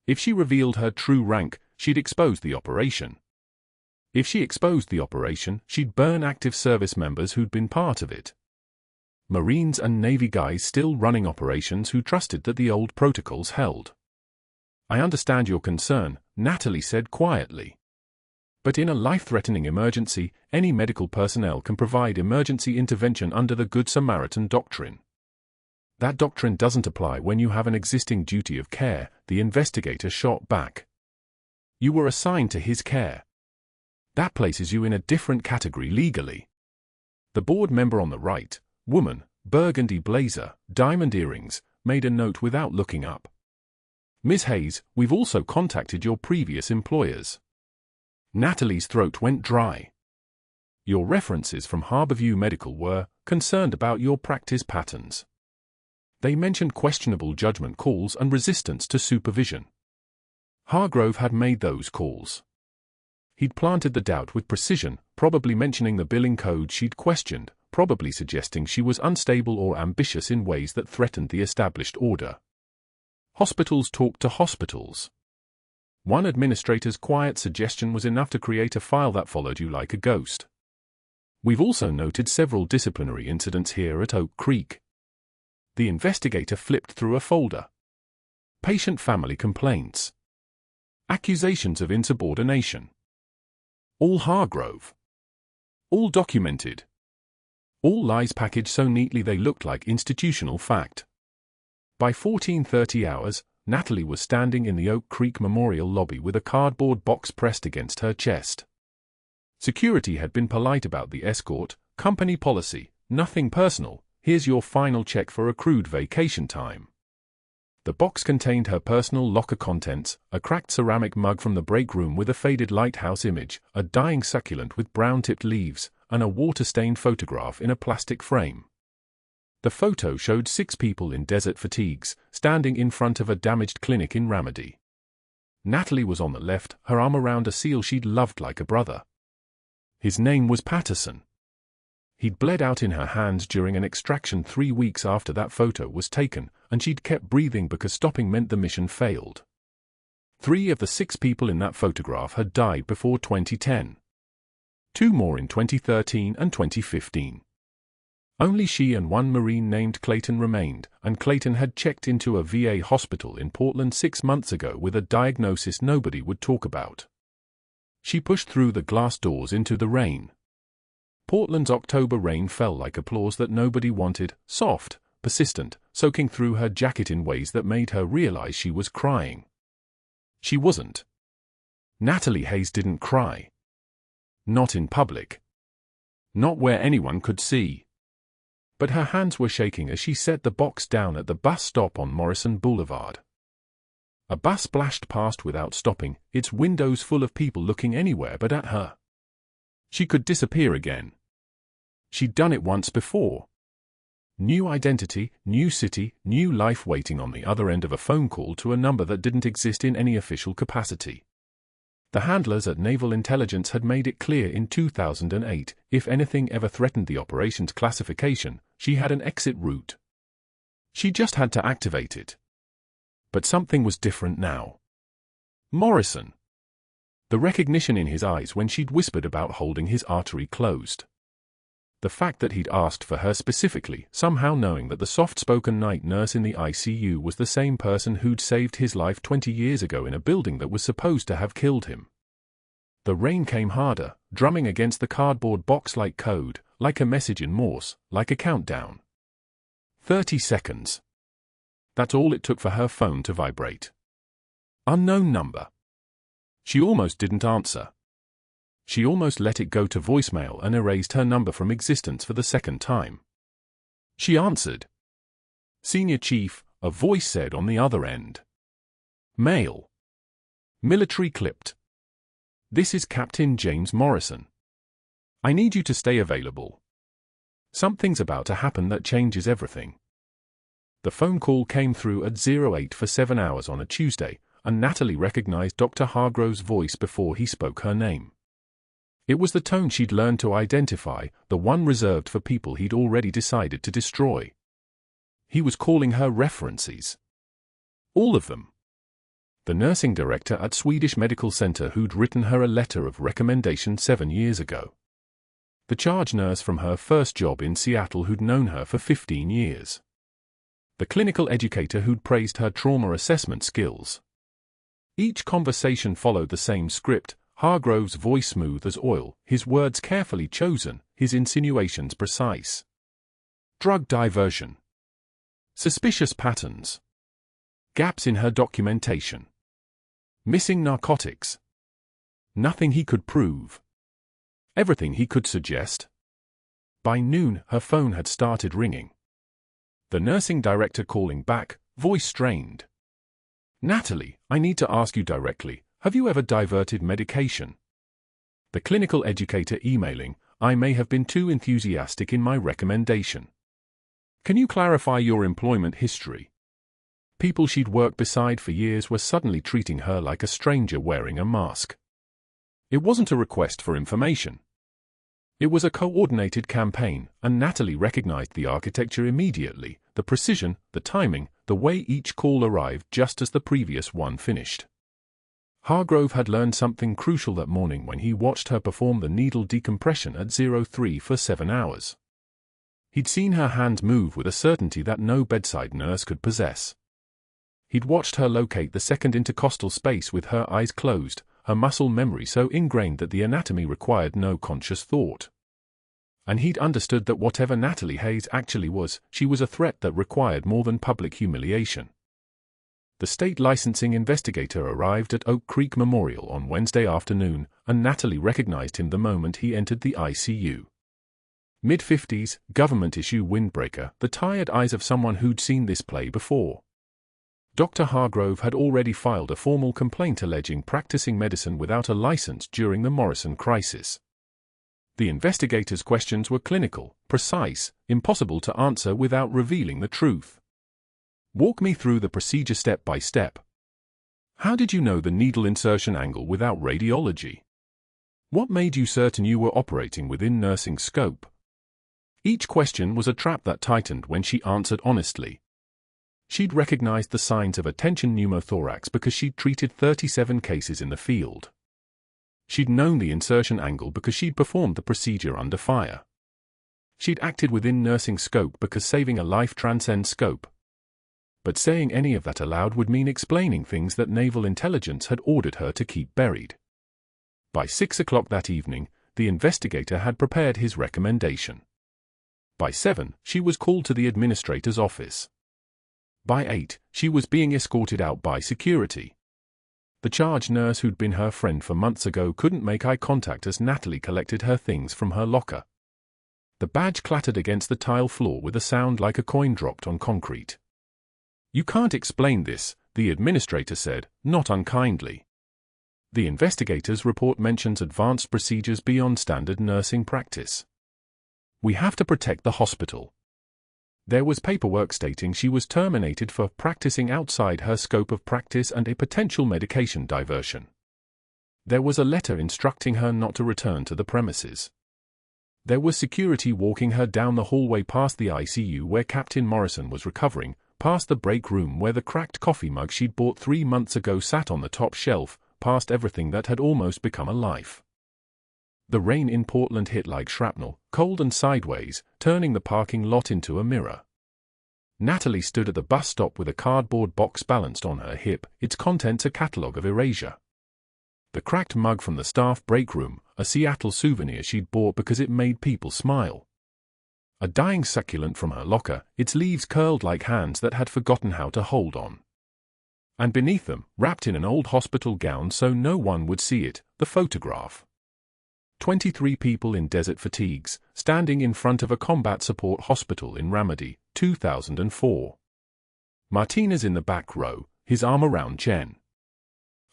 If she revealed her true rank, she'd expose the operation. If she exposed the operation, she'd burn active service members who'd been part of it. Marines and Navy guys still running operations who trusted that the old protocols held. "I understand your concern," Natalie said quietly. "But in a life-threatening emergency, any medical personnel can provide emergency intervention under the Good Samaritan doctrine. That doctrine doesn't apply when you have an existing duty of care," the investigator shot back. "You were assigned to his care. That places you in a different category legally." The board member on the right, woman, burgundy blazer, diamond earrings, made a note without looking up. "Miss Hayes, we've also contacted your previous employers." Natalie's throat went dry. "Your references from Harborview Medical were concerned about your practice patterns. They mentioned questionable judgment calls and resistance to supervision. Hargrove had made those calls. He'd planted the doubt with precision, probably mentioning the billing code she'd questioned, probably suggesting she was unstable or ambitious in ways that threatened the established order. Hospitals talked to hospitals. One administrator's quiet suggestion was enough to create a file that followed you like a ghost. "We've also noted several disciplinary incidents here at Oak Creek." The investigator flipped through a folder. Patient family complaints. Accusations of insubordination. All Hargrove. All documented. All lies packaged so neatly they looked like institutional fact. By 14:30 hours, Natalie was standing in the Oak Creek Memorial lobby with a cardboard box pressed against her chest. Security had been polite about the escort, company policy, nothing personal, here's your final check for accrued vacation time. The box contained her personal locker contents, a cracked ceramic mug from the break room with a faded lighthouse image, a dying succulent with brown-tipped leaves, and a water-stained photograph in a plastic frame. The photo showed 6 people in desert fatigues, standing in front of a damaged clinic in Ramadi. Natalie was on the left, her arm around a seal she'd loved like a brother. His name was Patterson. He'd bled out in her hands during an extraction 3 weeks after that photo was taken, and she'd kept breathing because stopping meant the mission failed. 3 of the 6 people in that photograph had died before 2010. 2 more in 2013 and 2015. Only she and one Marine named Clayton remained, and Clayton had checked into a VA hospital in Portland 6 months ago with a diagnosis nobody would talk about. She pushed through the glass doors into the rain. Portland's October rain fell like applause that nobody wanted, soft, persistent, soaking through her jacket in ways that made her realize she was crying. She wasn't. Natalie Hayes didn't cry. Not in public. Not where anyone could see. But her hands were shaking as she set the box down at the bus stop on Morrison Boulevard. A bus splashed past without stopping, its windows full of people looking anywhere but at her. She could disappear again. She'd done it once before. New identity, new city, new life waiting on the other end of a phone call to a number that didn't exist in any official capacity. The handlers at Naval Intelligence had made it clear in 2008, if anything ever threatened the operation's classification, she had an exit route. She just had to activate it. But something was different now. Morrison. The recognition in his eyes when she'd whispered about holding his artery closed. The fact that he'd asked for her specifically, somehow knowing that the soft-spoken night nurse in the ICU was the same person who'd saved his life 20 years ago in a building that was supposed to have killed him. The rain came harder, drumming against the cardboard box like code, like a message in Morse, like a countdown. 30 seconds. That's all it took for her phone to vibrate. Unknown number. She almost didn't answer. She almost let it go to voicemail and erased her number from existence for the second time. She answered. Senior Chief, a voice said on the other end. Male. Military clipped. This is Captain James Morrison. I need you to stay available. Something's about to happen that changes everything. The phone call came through at 08 for 7 hours on a Tuesday, and Natalie recognized Dr. Hargrove's voice before he spoke her name. It was the tone she'd learned to identify, the one reserved for people he'd already decided to destroy. He was calling her references. All of them. The nursing director at Swedish Medical Center who'd written her a letter of recommendation 7 years ago. The charge nurse from her first job in Seattle who'd known her for 15 years. The clinical educator who'd praised her trauma assessment skills. Each conversation followed the same script, Hargrove's voice smooth as oil, his words carefully chosen, his insinuations precise. Drug diversion. Suspicious patterns. Gaps in her documentation. Missing narcotics. Nothing he could prove. Everything he could suggest. By noon, her phone had started ringing. The nursing director calling back, voice strained. Natalie, I need to ask you directly, have you ever diverted medication? The clinical educator emailing, I may have been too enthusiastic in my recommendation. Can you clarify your employment history? People she'd worked beside for years were suddenly treating her like a stranger wearing a mask. It wasn't a request for information. It was a coordinated campaign, and Natalie recognized the architecture immediately, the precision, the timing, the way each call arrived just as the previous one finished. Hargrove had learned something crucial that morning when he watched her perform the needle decompression at 03 for 7 hours. He'd seen her hands move with a certainty that no bedside nurse could possess. He'd watched her locate the second intercostal space with her eyes closed, her muscle memory so ingrained that the anatomy required no conscious thought. And he'd understood that whatever Natalie Hayes actually was, she was a threat that required more than public humiliation. The state licensing investigator arrived at Oak Creek Memorial on Wednesday afternoon, and Natalie recognized him the moment he entered the ICU. Mid-50s, government issue windbreaker, the tired eyes of someone who'd seen this play before. Dr. Hargrove had already filed a formal complaint alleging practicing medicine without a license during the Morrison crisis. The investigators' questions were clinical, precise, impossible to answer without revealing the truth. Walk me through the procedure step by step. How did you know the needle insertion angle without radiology? What made you certain you were operating within nursing scope? Each question was a trap that tightened when she answered honestly. She'd recognized the signs of a tension pneumothorax because she'd treated 37 cases in the field. She'd known the insertion angle because she'd performed the procedure under fire. She'd acted within nursing scope because saving a life transcends scope. But saying any of that aloud would mean explaining things that naval intelligence had ordered her to keep buried. By 6 o'clock that evening, the investigator had prepared his recommendation. By 7, she was called to the administrator's office. By 8, she was being escorted out by security. The charge nurse who'd been her friend for months ago couldn't make eye contact as Natalie collected her things from her locker. The badge clattered against the tile floor with a sound like a coin dropped on concrete. "You can't explain this," the administrator said, not unkindly. The investigator's report mentions advanced procedures beyond standard nursing practice. "We have to protect the hospital." There was paperwork stating she was terminated for practicing outside her scope of practice and a potential medication diversion. There was a letter instructing her not to return to the premises. There was security walking her down the hallway past the ICU where Captain Morrison was recovering, past the break room where the cracked coffee mug she'd bought 3 months ago sat on the top shelf, past everything that had almost become a life. The rain in Portland hit like shrapnel, cold and sideways, turning the parking lot into a mirror. Natalie stood at the bus stop with a cardboard box balanced on her hip, its contents a catalogue of erasure. The cracked mug from the staff break room, a Seattle souvenir she'd bought because it made people smile. A dying succulent from her locker, its leaves curled like hands that had forgotten how to hold on. And beneath them, wrapped in an old hospital gown so no one would see it, the photograph. 23 people in desert fatigues, standing in front of a combat support hospital in Ramadi, 2004. Martinez in the back row, his arm around Jen.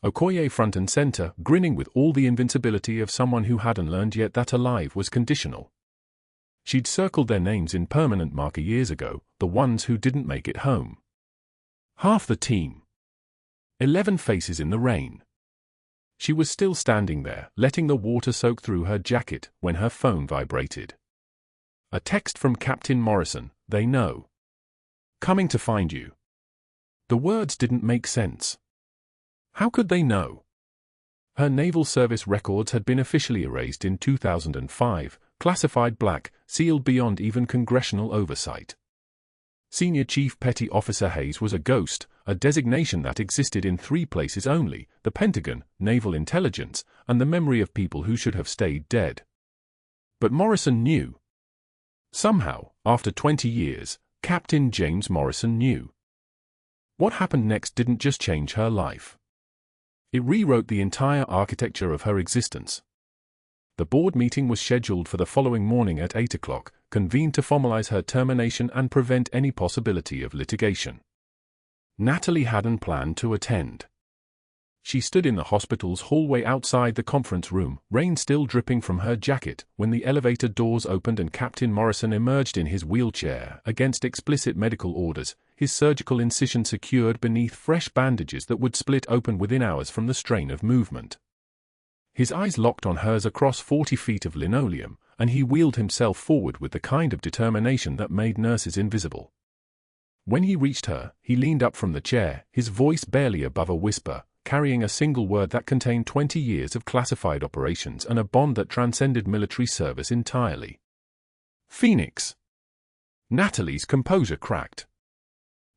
Okoye front and center, grinning with all the invincibility of someone who hadn't learned yet that alive was conditional. She'd circled their names in permanent marker years ago, the ones who didn't make it home. Half the team. 11 faces in the rain. She was still standing there, letting the water soak through her jacket, when her phone vibrated. A text from Captain Morrison, "They know. Coming to find you." The words didn't make sense. How could they know? Her naval service records had been officially erased in 2005, classified black, sealed beyond even congressional oversight. Senior Chief Petty Officer Hayes was a ghost, a designation that existed in 3 places only: the Pentagon, Naval Intelligence, and the memory of people who should have stayed dead. But Morrison knew. Somehow, after 20 years, Captain James Morrison knew. What happened next didn't just change her life. It rewrote the entire architecture of her existence. The board meeting was scheduled for the following morning at 8 o'clock, convened to formalize her termination and prevent any possibility of litigation. Natalie hadn't planned to attend. She stood in the hospital's hallway outside the conference room, rain still dripping from her jacket, when the elevator doors opened and Captain Morrison emerged in his wheelchair, against explicit medical orders, his surgical incision secured beneath fresh bandages that would split open within hours from the strain of movement. His eyes locked on hers across 40 feet of linoleum, and he wheeled himself forward with the kind of determination that made nurses invisible. When he reached her, he leaned up from the chair, his voice barely above a whisper, carrying a single word that contained 20 years of classified operations and a bond that transcended military service entirely. "Phoenix." Natalie's composure cracked.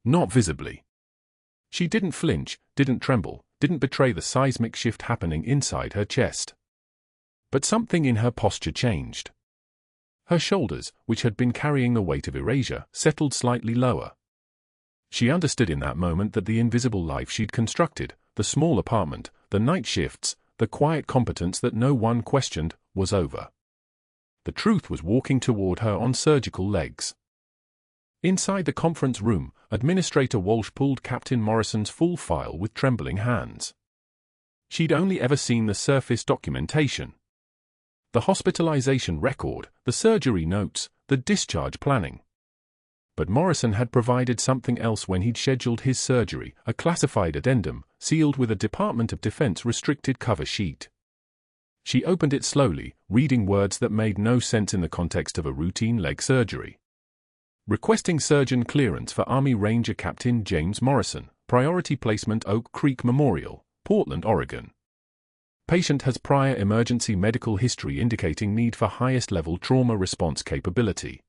Not visibly. She didn't flinch, didn't tremble, didn't betray the seismic shift happening inside her chest. But something in her posture changed. Her shoulders, which had been carrying the weight of erasure, settled slightly lower. She understood in that moment that the invisible life she'd constructed, the small apartment, the night shifts, the quiet competence that no one questioned, was over. The truth was walking toward her on surgical legs. Inside the conference room, Administrator Walsh pulled Captain Morrison's full file with trembling hands. She'd only ever seen the surface documentation. The hospitalization record, the surgery notes, the discharge planning. But Morrison had provided something else when he'd scheduled his surgery, a classified addendum, sealed with a Department of Defense restricted cover sheet. She opened it slowly, reading words that made no sense in the context of a routine leg surgery. Requesting surgeon clearance for Army Ranger Captain James Morrison, priority placement Oak Creek Memorial, Portland, Oregon. Patient has prior emergency medical history indicating need for highest-level trauma response capability.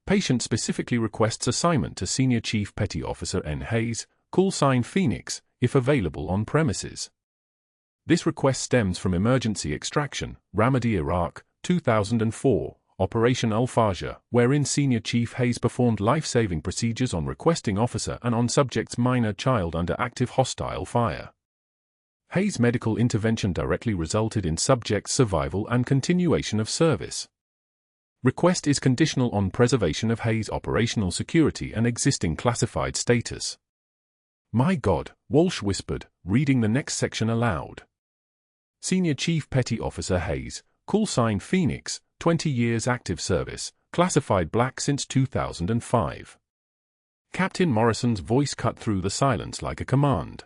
Patient specifically requests assignment to Senior Chief Petty Officer N. Hayes, call sign Phoenix, if available on premises. This request stems from Emergency Extraction, Ramadi, Iraq, 2004, Operation Al-Fajr, wherein Senior Chief Hayes performed life-saving procedures on requesting officer and on subject's minor child under active hostile fire. Hayes' medical intervention directly resulted in subject's survival and continuation of service. Request is conditional on preservation of Hayes' operational security and existing classified status. My God, Walsh whispered, reading the next section aloud. Senior Chief Petty Officer Hayes, call sign Phoenix, 20 years active service, classified black since 2005. Captain Morrison's voice cut through the silence like a command.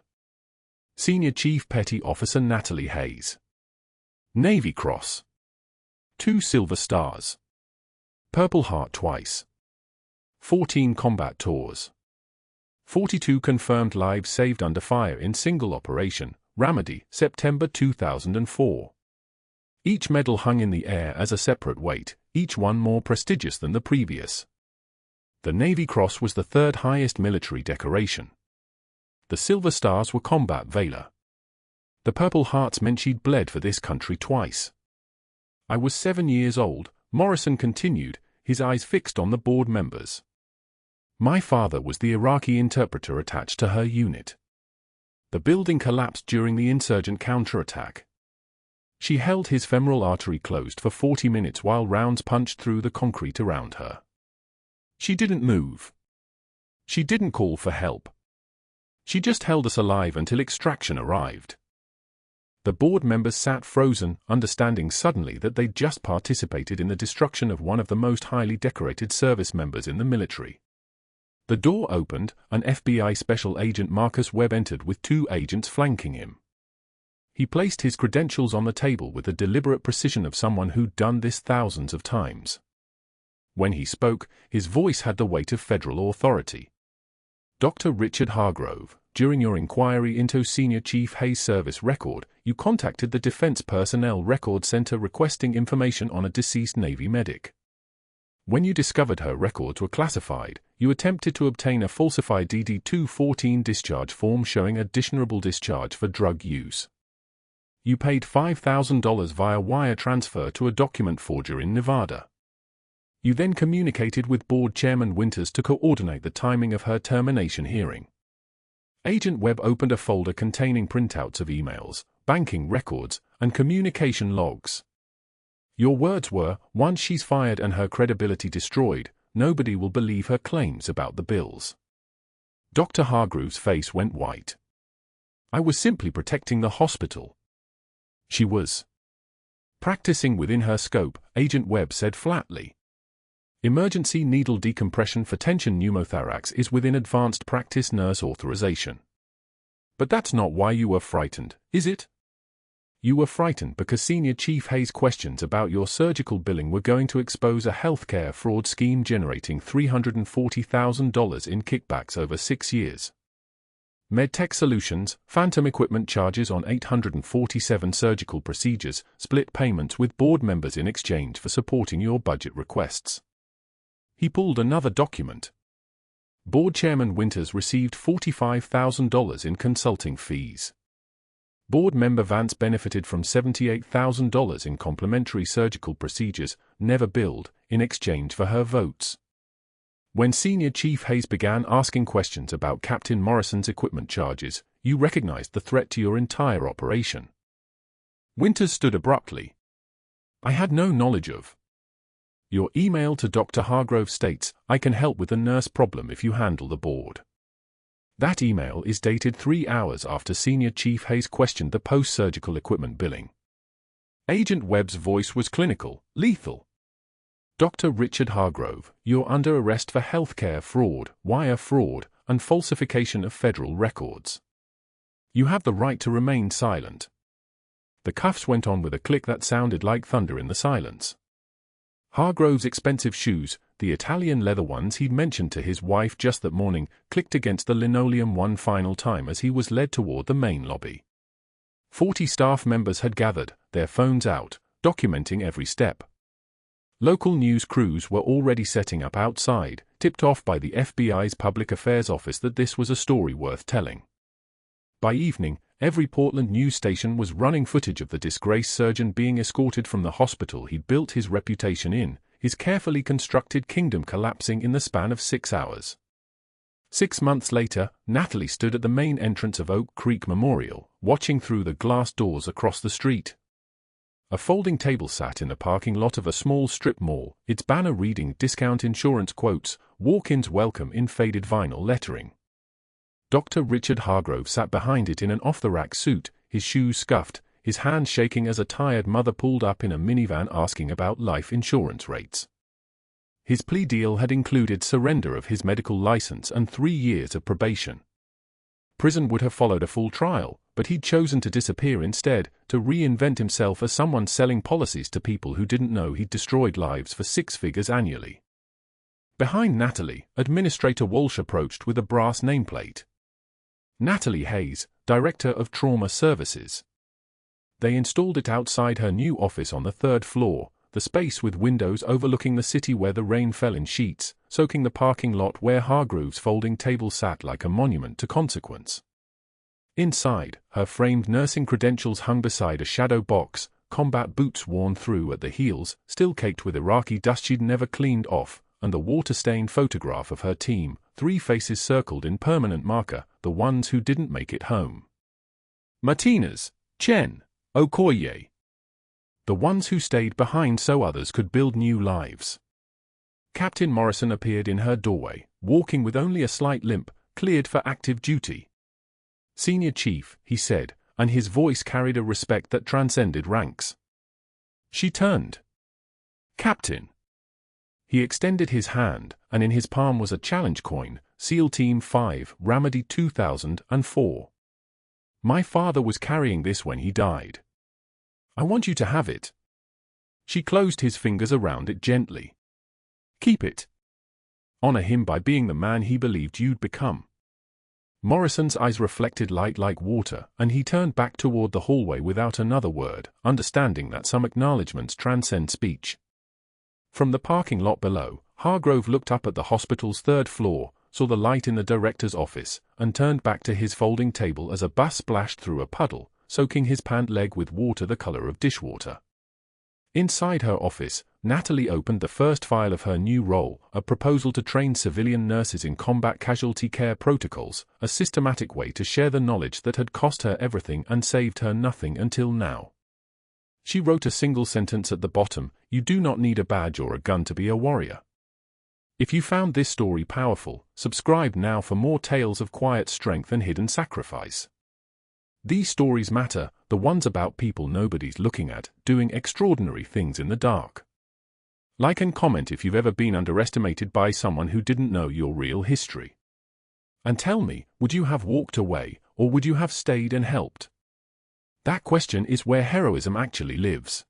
Senior Chief Petty Officer Natalie Hayes. Navy Cross. 2 Silver Stars. Purple Heart twice. 14 combat tours. 42 confirmed lives saved under fire in single operation, Ramadi, September 2004. Each medal hung in the air as a separate weight, each one more prestigious than the previous. The Navy Cross was the third highest military decoration. The Silver Stars were combat valor. The Purple Hearts meant she'd bled for this country twice. I was 7 years old, Morrison continued, his eyes fixed on the board members. My father was the Iraqi interpreter attached to her unit. The building collapsed during the insurgent counterattack. She held his femoral artery closed for 40 minutes while rounds punched through the concrete around her. She didn't move. She didn't call for help. She just held us alive until extraction arrived. The board members sat frozen, understanding suddenly that they'd just participated in the destruction of one of the most highly decorated service members in the military. The door opened, an FBI Special Agent Marcus Webb entered with 2 agents flanking him. He placed his credentials on the table with the deliberate precision of someone who'd done this thousands of times. When he spoke, his voice had the weight of federal authority. Dr. Richard Hargrove, during your inquiry into Senior Chief Hayes' service record, you contacted the Defense Personnel Record Center requesting information on a deceased Navy medic. When you discovered her records were classified, you attempted to obtain a falsified DD-214 discharge form showing a dishonorable discharge for drug use. You paid $5,000 via wire transfer to a document forger in Nevada. You then communicated with Board Chairman Winters to coordinate the timing of her termination hearing. Agent Webb opened a folder containing printouts of emails, banking records, and communication logs. Your words were, once she's fired and her credibility destroyed, nobody will believe her claims about the bills. Dr. Hargrove's face went white. I was simply protecting the hospital. She was practicing within her scope, Agent Webb said flatly. Emergency needle decompression for tension pneumothorax is within advanced practice nurse authorization. But that's not why you were frightened, is it? You were frightened because Senior Chief Hayes' questions about your surgical billing were going to expose a healthcare fraud scheme generating $340,000 in kickbacks over 6 years. MedTech Solutions, phantom equipment charges on 847 surgical procedures, split payments with board members in exchange for supporting your budget requests. He pulled another document. Board Chairman Winters received $45,000 in consulting fees. Board member Vance benefited from $78,000 in complimentary surgical procedures, never billed, in exchange for her votes. When Senior Chief Hayes began asking questions about Captain Morrison's equipment charges, you recognized the threat to your entire operation. Winters stood abruptly. I had no knowledge of Your email to Dr. Hargrove states, "I can help with the nurse problem if you handle the board." That email is dated 3 hours after Senior Chief Hayes questioned the post-surgical equipment billing. Agent Webb's voice was clinical, lethal. "Dr. Richard Hargrove, you're under arrest for healthcare fraud, wire fraud, and falsification of federal records. You have the right to remain silent." The cuffs went on with a click that sounded like thunder in the silence. Hargrove's expensive shoes, the Italian leather ones he'd mentioned to his wife just that morning, clicked against the linoleum one final time as he was led toward the main lobby. 40 staff members had gathered, their phones out, documenting every step. Local news crews were already setting up outside, tipped off by the FBI's Public Affairs Office that this was a story worth telling. By evening, every Portland news station was running footage of the disgraced surgeon being escorted from the hospital he'd built his reputation in, his carefully constructed kingdom collapsing in the span of 6 hours. 6 months later, Natalie stood at the main entrance of Oak Creek Memorial, watching through the glass doors across the street. A folding table sat in the parking lot of a small strip mall, its banner reading discount insurance quotes, "Walk-ins welcome" in faded vinyl lettering. Dr. Richard Hargrove sat behind it in an off-the-rack suit, his shoes scuffed, his hands shaking as a tired mother pulled up in a minivan asking about life insurance rates. His plea deal had included surrender of his medical license and 3 years of probation. Prison would have followed a full trial, but he'd chosen to disappear instead, to reinvent himself as someone selling policies to people who didn't know he'd destroyed lives for 6 figures annually. Behind Natalie, Administrator Walsh approached with a brass nameplate. Natalie Hayes, Director of Trauma Services. They installed it outside her new office on the 3rd floor, the space with windows overlooking the city where the rain fell in sheets, soaking the parking lot where Hargrove's folding table sat like a monument to consequence. Inside, her framed nursing credentials hung beside a shadow box, combat boots worn through at the heels, still caked with Iraqi dust she'd never cleaned off, and the water-stained photograph of her team, 3 faces circled in permanent marker, the ones who didn't make it home. Martinez, Chen, Okoye. The ones who stayed behind so others could build new lives. Captain Morrison appeared in her doorway, walking with only a slight limp, cleared for active duty. "Senior Chief," he said, and his voice carried a respect that transcended ranks. She turned. "Captain." He extended his hand, and in his palm was a challenge coin, SEAL Team 5, Ramadi 2004. "My father was carrying this when he died. I want you to have it." She closed his fingers around it gently. "Keep it. Honor him by being the man he believed you'd become." Morrison's eyes reflected light like water, and he turned back toward the hallway without another word, understanding that some acknowledgments transcend speech. From the parking lot below, Hargrove looked up at the hospital's 3rd floor, saw the light in the director's office, and turned back to his folding table as a bus splashed through a puddle, soaking his pant leg with water the color of dishwater. Inside her office, Natalie opened the first file of her new role, a proposal to train civilian nurses in combat casualty care protocols, a systematic way to share the knowledge that had cost her everything and saved her nothing until now. She wrote a single sentence at the bottom: "You do not need a badge or a gun to be a warrior." If you found this story powerful, subscribe now for more tales of quiet strength and hidden sacrifice. These stories matter, the ones about people nobody's looking at, doing extraordinary things in the dark. Like and comment if you've ever been underestimated by someone who didn't know your real history. And tell me, would you have walked away, or would you have stayed and helped? That question is where heroism actually lives.